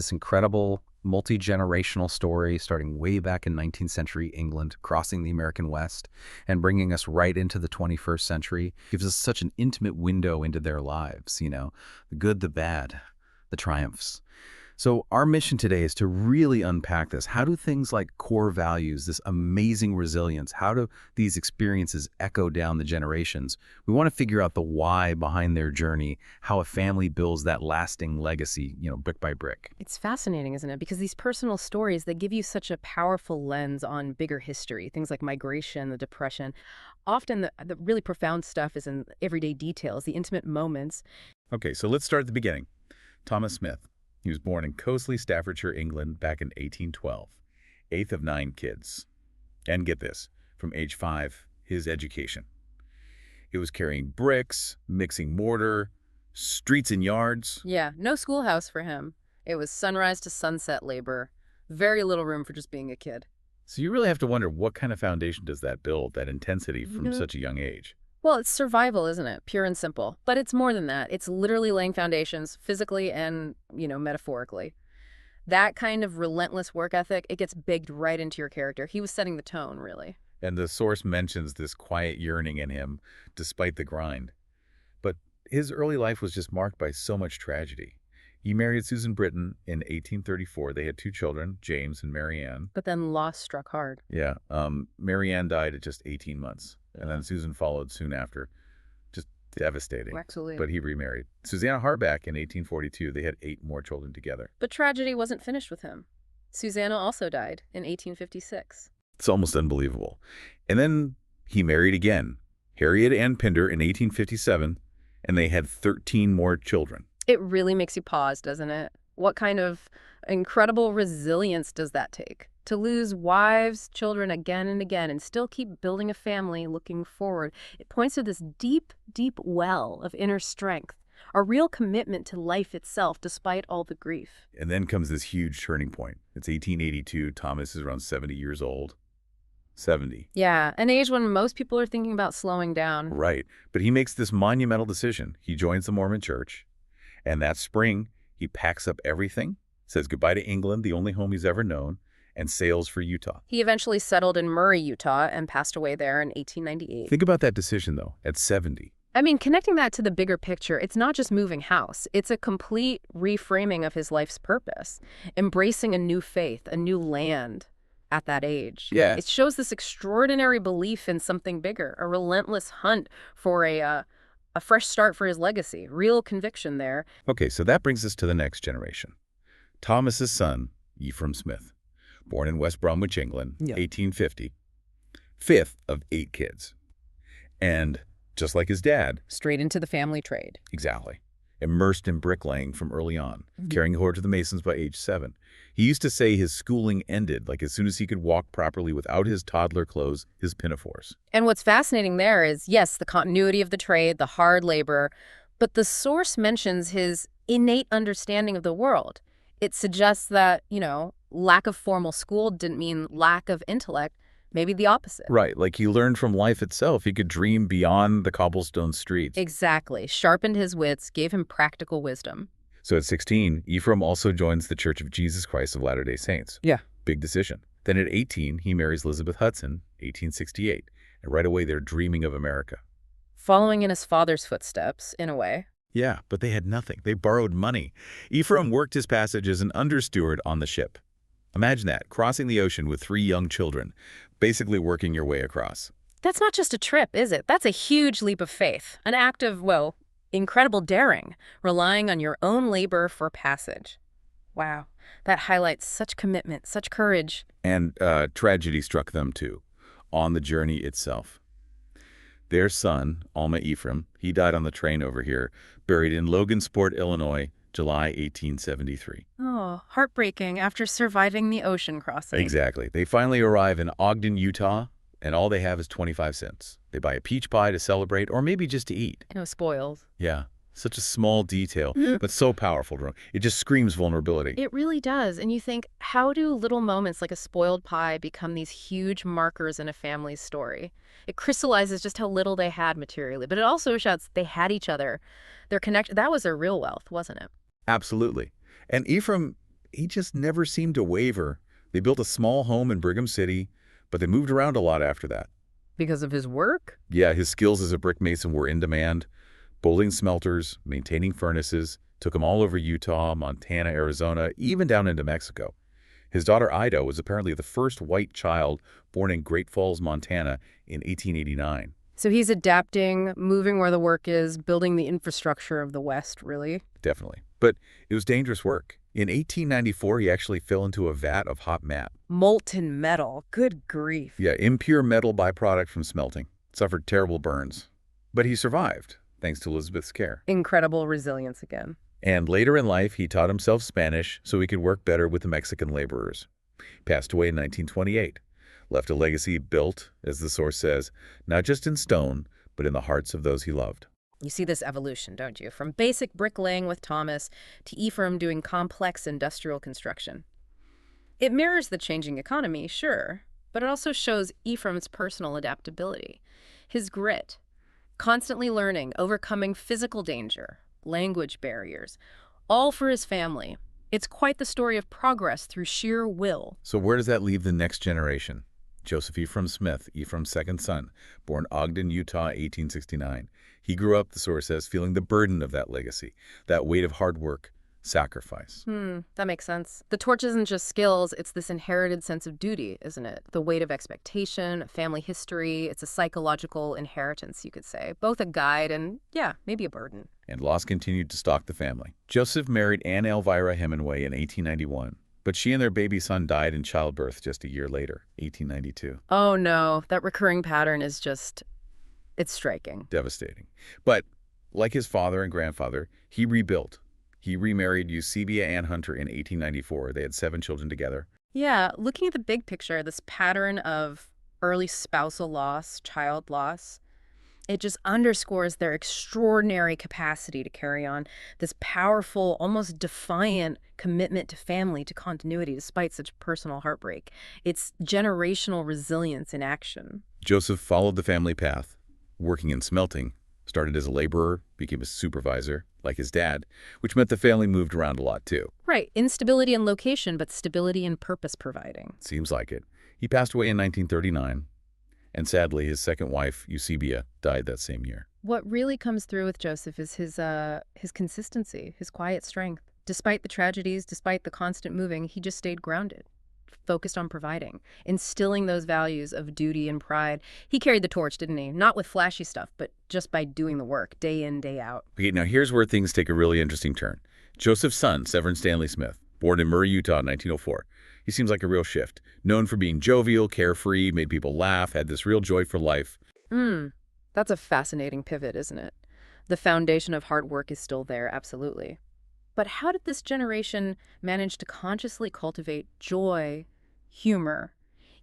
This incredible multi-generational story starting way back in 19th century England, crossing the American West and bringing us right into the 21st century gives us such an intimate window into their lives, the good, the bad, the triumphs. So our mission today is to really unpack this. How do things like core values, this amazing resilience, how do these experiences echo down the generations? We want to figure out the why behind their journey, how a family builds that lasting legacy, brick by brick. It's fascinating, isn't it? Because these personal stories, they give you such a powerful lens on bigger history, things like migration, the Depression. Often the really profound stuff is in everyday details, the intimate moments. Okay, so let's start at the beginning. Thomas Smith. He was born in Cosley, Staffordshire, England, back in 1812. Eighth of 9 kids. And get this, from age 5, his education. It was carrying bricks, mixing mortar, streets and yards. Yeah, no schoolhouse for him. It was sunrise to sunset labor. Very little room for just being a kid. So you really have to wonder, what kind of foundation does that build, that intensity from such a young age? Well, it's survival, isn't it? Pure and simple. But it's more than that. It's literally laying foundations, physically and, metaphorically. That kind of relentless work ethic, it gets baked right into your character. He was setting the tone, really. And the source mentions this quiet yearning in him, despite the grind. But his early life was just marked by so much tragedy. He married Susan Britton in 1834. They had 2 children, James and Marianne. But then loss struck hard. Yeah. Marianne died at just 18 months. And then Susan followed soon after. Just devastating. Absolutely. But he remarried. Susanna Harback in 1842. They had 8 more children together. But tragedy wasn't finished with him. Susanna also died in 1856. It's almost unbelievable. And then he married again, Harriet Ann Pinder in 1857, and they had 13 more children. It really makes you pause, doesn't it? What kind of incredible resilience does that take? To lose wives, children again and again and still keep building a family looking forward. It points to this deep, deep well of inner strength, a real commitment to life itself despite all the grief. And then comes this huge turning point. It's 1882. Thomas is around 70 years old. 70. Yeah, an age when most people are thinking about slowing down. Right. But he makes this monumental decision. He joins the Mormon Church. And that spring, he packs up everything, says goodbye to England, the only home he's ever known, and sails for Utah. He eventually settled in Murray, Utah, and passed away there in 1898. Think about that decision, though, at 70. I mean, connecting that to the bigger picture, it's not just moving house. It's a complete reframing of his life's purpose, embracing a new faith, a new land at that age. Yeah. It shows this extraordinary belief in something bigger, a relentless hunt for a fresh start for his legacy, real conviction there. Okay, so that brings us to the next generation. Thomas's son, Ephraim Smith, born in West Bromwich, England, 1850, 5th of 8 kids. And just like his dad. Straight into the family trade. Exactly. Immersed in bricklaying from early on, carrying a to the Masons by age 7. He used to say his schooling ended, like as soon as he could walk properly without his toddler clothes, his pinafores. And what's fascinating there is, yes, the continuity of the trade, the hard labor, but the source mentions his innate understanding of the world. It suggests that, lack of formal school didn't mean lack of intellect, maybe the opposite. Right, like he learned from life itself. He could dream beyond the cobblestone streets. Exactly. Sharpened his wits, gave him practical wisdom. So at 16, Ephraim also joins the Church of Jesus Christ of Latter-day Saints. Yeah. Big decision. Then at 18, he marries Elizabeth Hudson, 1868. And right away, they're dreaming of America. Following in his father's footsteps, in a way. Yeah, but they had nothing. They borrowed money. Ephraim worked his passage as an understeward on the ship. Imagine that, crossing the ocean with 3 young children, basically working your way across. That's not just a trip, is it? That's a huge leap of faith. An act of, incredible daring, relying on your own labor for passage. Wow, that highlights such commitment, such courage. And tragedy struck them too, on the journey itself. Their son, Alma Ephraim, he died on the train over here, buried in Logansport, Illinois, July 1873. Oh, heartbreaking after surviving the ocean crossing. Exactly. They finally arrive in Ogden, Utah, and all they have is 25 cents. They buy a peach pie to celebrate, or maybe just to eat. Spoiled. Yeah, such a small detail, but so powerful. It just screams vulnerability. It really does. And you think, how do little moments like a spoiled pie become these huge markers in a family's story? It crystallizes just how little they had materially, but it also shows they had each other. Their connection, that was their real wealth, wasn't it? Absolutely. And Ephraim he just never seemed to waver. They built a small home in Brigham City, but they moved around a lot after that. Because of his work? Yeah, his skills as a brick mason were in demand. Building smelters, maintaining furnaces, took him all over Utah, Montana, Arizona, even down into Mexico. His daughter Ida was apparently the first white child born in Great Falls, Montana in 1889. So he's adapting, moving where the work is, building the infrastructure of the West, really? Definitely. But it was dangerous work. In 1894, he actually fell into a vat of hot mat. Molten metal. Good grief. Yeah, impure metal byproduct from smelting. Suffered terrible burns. But he survived, thanks to Elizabeth's care. Incredible resilience again. And later in life, he taught himself Spanish so he could work better with the Mexican laborers. Passed away in 1928. Left a legacy built, as the source says, not just in stone, but in the hearts of those he loved. You see this evolution, don't you? From basic bricklaying with Thomas to Ephraim doing complex industrial construction. It mirrors the changing economy, sure, but it also shows Ephraim's personal adaptability, his grit, constantly learning, overcoming physical danger, language barriers, all for his family. It's quite the story of progress through sheer will. So where does that leave the next generation? Joseph Ephraim Smith, Ephraim's second son, born Ogden, Utah, 1869. He grew up, the source says, feeling the burden of that legacy, that weight of hard work, sacrifice. That makes sense. The torch isn't just skills, it's this inherited sense of duty, isn't it? The weight of expectation, family history, it's a psychological inheritance, you could say. Both a guide and, yeah, maybe a burden. And loss continued to stalk the family. Joseph married Anne Elvira Hemingway in 1891. But she and their baby son died in childbirth just a year later, 1892. Oh no, that recurring pattern is just, it's striking. Devastating. But like his father and grandfather, he rebuilt. He remarried Eusebia Ann Hunter in 1894. They had 7 children together. Yeah, looking at the big picture, this pattern of early spousal loss, child loss, it just underscores their extraordinary capacity to carry on this powerful, almost defiant commitment to family, to continuity, despite such personal heartbreak. It's generational resilience in action. Joseph followed the family path, working in smelting, started as a laborer, became a supervisor, like his dad, which meant the family moved around a lot too. Right, instability in location, but stability in purpose providing. Seems like it. He passed away in 1939. And sadly, his second wife, Eusebia, died that same year. What really comes through with Joseph is his consistency, his quiet strength. Despite the tragedies, despite the constant moving, he just stayed grounded, focused on providing, instilling those values of duty and pride. He carried the torch, didn't he? Not with flashy stuff, but just by doing the work, day in, day out. Okay, now here's where things take a really interesting turn. Joseph's son, Severin Stanley Smith, born in Murray, Utah in 1904. He seems like a real shift. Known for being jovial, carefree, made people laugh, had this real joy for life. That's a fascinating pivot, isn't it? The foundation of hard work is still there, absolutely. But how did this generation manage to consciously cultivate joy, humor,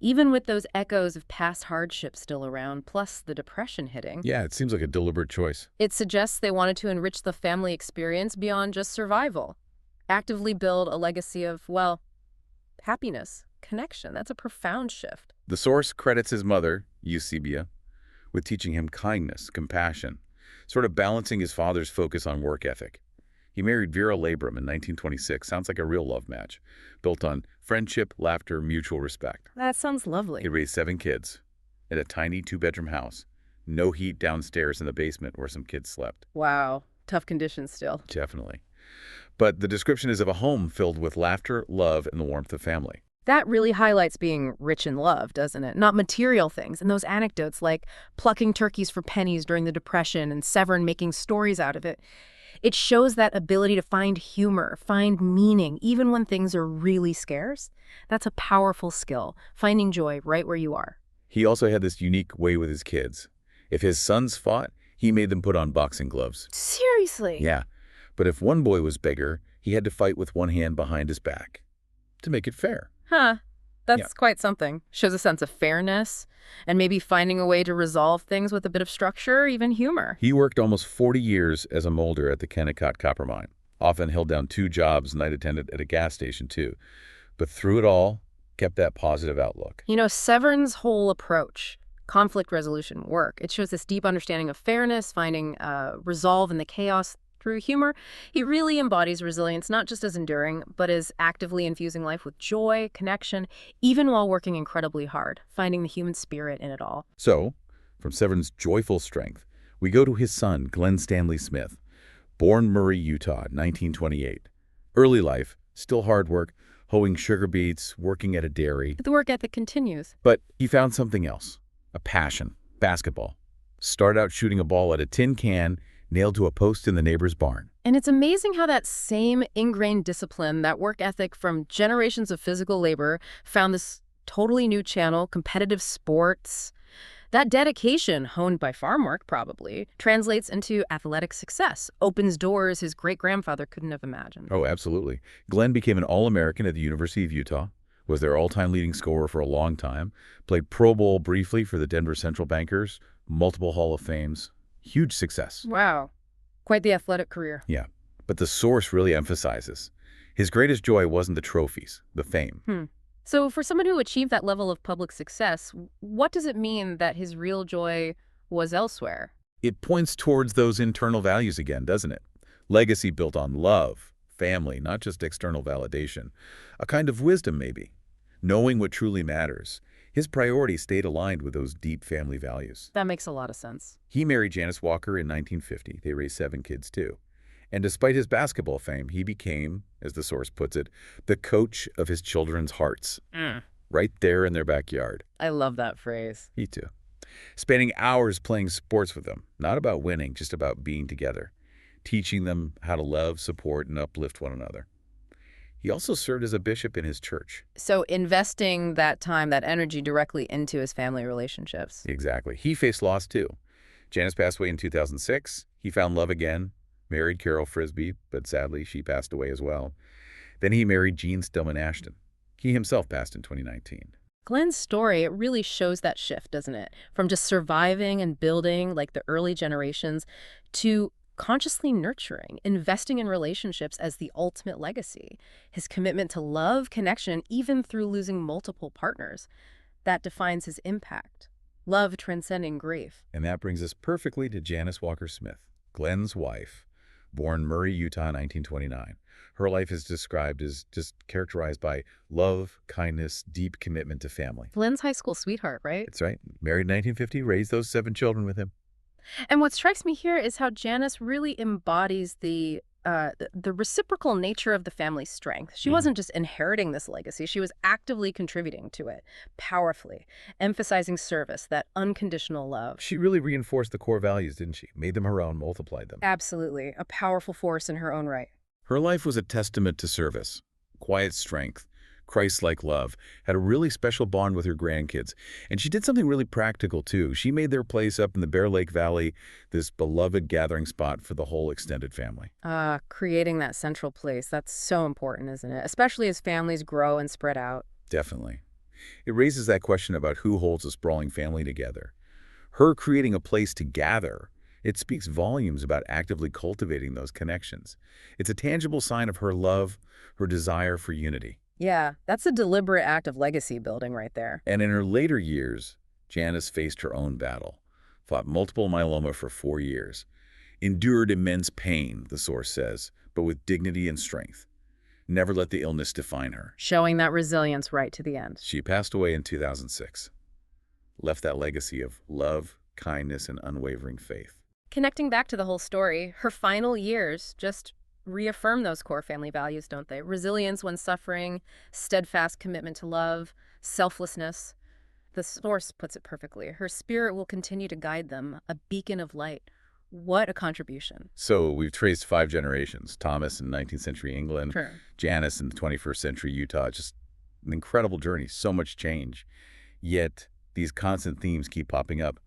even with those echoes of past hardships still around, plus the depression hitting? Yeah, it seems like a deliberate choice. It suggests they wanted to enrich the family experience beyond just survival. Actively build a legacy of, well, happiness, connection. That's a profound shift. The source credits his mother, Eusebia, with teaching him kindness, compassion, sort of balancing his father's focus on work ethic. He married Vera Labrum in 1926. Sounds like a real love match, built on friendship, laughter, mutual respect. That sounds lovely. He raised 7 kids in a tiny 2-bedroom house. No heat downstairs in the basement where some kids slept. Wow. Tough conditions still. Definitely. But the description is of a home filled with laughter, love, and the warmth of family. That really highlights being rich in love, doesn't it? Not material things. And those anecdotes like plucking turkeys for pennies during the Depression and Severin making stories out of it. It shows that ability to find humor, find meaning, even when things are really scarce. That's a powerful skill, finding joy right where you are. He also had this unique way with his kids. If his sons fought, he made them put on boxing gloves. Seriously? Yeah. But if one boy was bigger, he had to fight with one hand behind his back to make it fair. Huh. That's quite something. Shows a sense of fairness and maybe finding a way to resolve things with a bit of structure, even humor. He worked almost 40 years as a molder at the Kennecott copper mine. Often held down 2 jobs, night attendant at a gas station too. But through it all, kept that positive outlook. You know, Severin's whole approach, conflict resolution work, it shows this deep understanding of fairness, finding resolve in the chaos. Through humor, he really embodies resilience not just as enduring, but as actively infusing life with joy, connection, even while working incredibly hard, finding the human spirit in it all. So, from Severn's joyful strength, we go to his son, Glenn Stanley Smith, born Murray, Utah, 1928. Early life, still hard work, hoeing sugar beets, working at a dairy. But the work ethic continues. But he found something else, a passion, basketball. Started out shooting a ball at a tin can, nailed to a post in the neighbor's barn. And it's amazing how that same ingrained discipline, that work ethic from generations of physical labor, found this totally new channel, competitive sports. That dedication, honed by farm work probably, translates into athletic success, opens doors his great-grandfather couldn't have imagined. Oh, absolutely. Glenn became an All-American at the University of Utah, was their all-time leading scorer for a long time, played Pro Bowl briefly for the Denver Central Bankers, multiple Hall of Fames. Huge success. Wow. Quite the athletic career. Yeah, but the source really emphasizes his greatest joy wasn't the trophies, the fame. So for someone who achieved that level of public success, what does it mean that his real joy was elsewhere? It points towards those internal values again, doesn't it? Legacy built on love, family, not just external validation. A kind of wisdom, maybe. Knowing what truly matters. His priorities stayed aligned with those deep family values. That makes a lot of sense. He married Janice Walker in 1950. They raised 7 kids, too. And despite his basketball fame, he became, as the source puts it, the coach of his children's hearts. Right there in their backyard. I love that phrase. He too. Spending hours playing sports with them. Not about winning, just about being together. Teaching them how to love, support, and uplift one another. He also served as a bishop in his church. So investing that time, that energy directly into his family relationships. Exactly. He faced loss too. Janice passed away in 2006. He found love again, married Carol Frisbee, but sadly she passed away as well. Then he married Jean Stillman Ashton. He himself passed in 2019. Glenn's story, it really shows that shift, doesn't it? From just surviving and building like the early generations to consciously nurturing, investing in relationships as the ultimate legacy. His commitment to love, connection, even through losing multiple partners. That defines his impact. Love transcending grief. And that brings us perfectly to Janice Walker Smith, Glenn's wife, born Murray, Utah, 1929. Her life is described as just characterized by love, kindness, deep commitment to family. Glenn's high school sweetheart, right? That's right. Married in 1950, raised those 7 children with him. And what strikes me here is how Janice really embodies the reciprocal nature of the family's strength. She wasn't just inheriting this legacy, she was actively contributing to it, powerfully, emphasizing service, that unconditional love. She really reinforced the core values, didn't she? Made them her own, multiplied them. Absolutely, a powerful force in her own right. Her life was a testament to service, quiet strength, Christ-like love, had a really special bond with her grandkids. And she did something really practical, too. She made their place up in the Bear Lake Valley this beloved gathering spot for the whole extended family. Creating that central place, that's so important, isn't it? Especially as families grow and spread out. Definitely. It raises that question about who holds a sprawling family together. Her creating a place to gather, it speaks volumes about actively cultivating those connections. It's a tangible sign of her love, her desire for unity. Yeah, that's a deliberate act of legacy building right there. And in her later years, Janice faced her own battle, fought multiple myeloma for 4 years, endured immense pain, the source says, but with dignity and strength. Never let the illness define her. Showing that resilience right to the end. She passed away in 2006, left that legacy of love, kindness, and unwavering faith. Connecting back to the whole story, her final years just reaffirm those core family values, don't they? Resilience when suffering, steadfast commitment to love, selflessness. The source puts it perfectly. Her spirit will continue to guide them, a beacon of light. What a contribution. So we've traced 5 generations, Thomas in 19th century England, Sure. Janice in the 21st century Utah, just an incredible journey, so much change. Yet these constant themes keep popping up.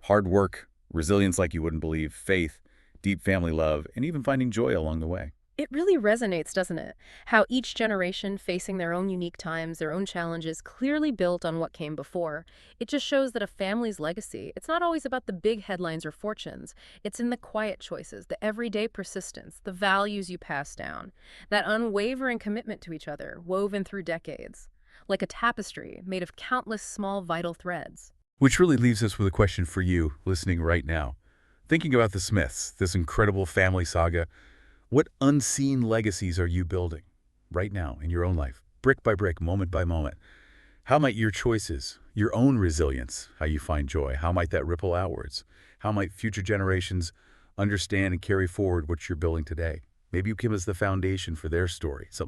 Hard work, resilience like you wouldn't believe, faith, deep family love, and even finding joy along the way. It really resonates, doesn't it? How each generation facing their own unique times, their own challenges, clearly built on what came before. It just shows that a family's legacy, it's not always about the big headlines or fortunes. It's in the quiet choices, the everyday persistence, the values you pass down, that unwavering commitment to each other, woven through decades, like a tapestry made of countless small vital threads. Which really leaves us with a question for you, listening right now. Thinking about the Smiths, this incredible family saga, what unseen legacies are you building right now in your own life, brick by brick, moment by moment? How might your choices, your own resilience, how you find joy, how might that ripple outwards? How might future generations understand and carry forward what you're building today? Maybe you give us the foundation for their story, something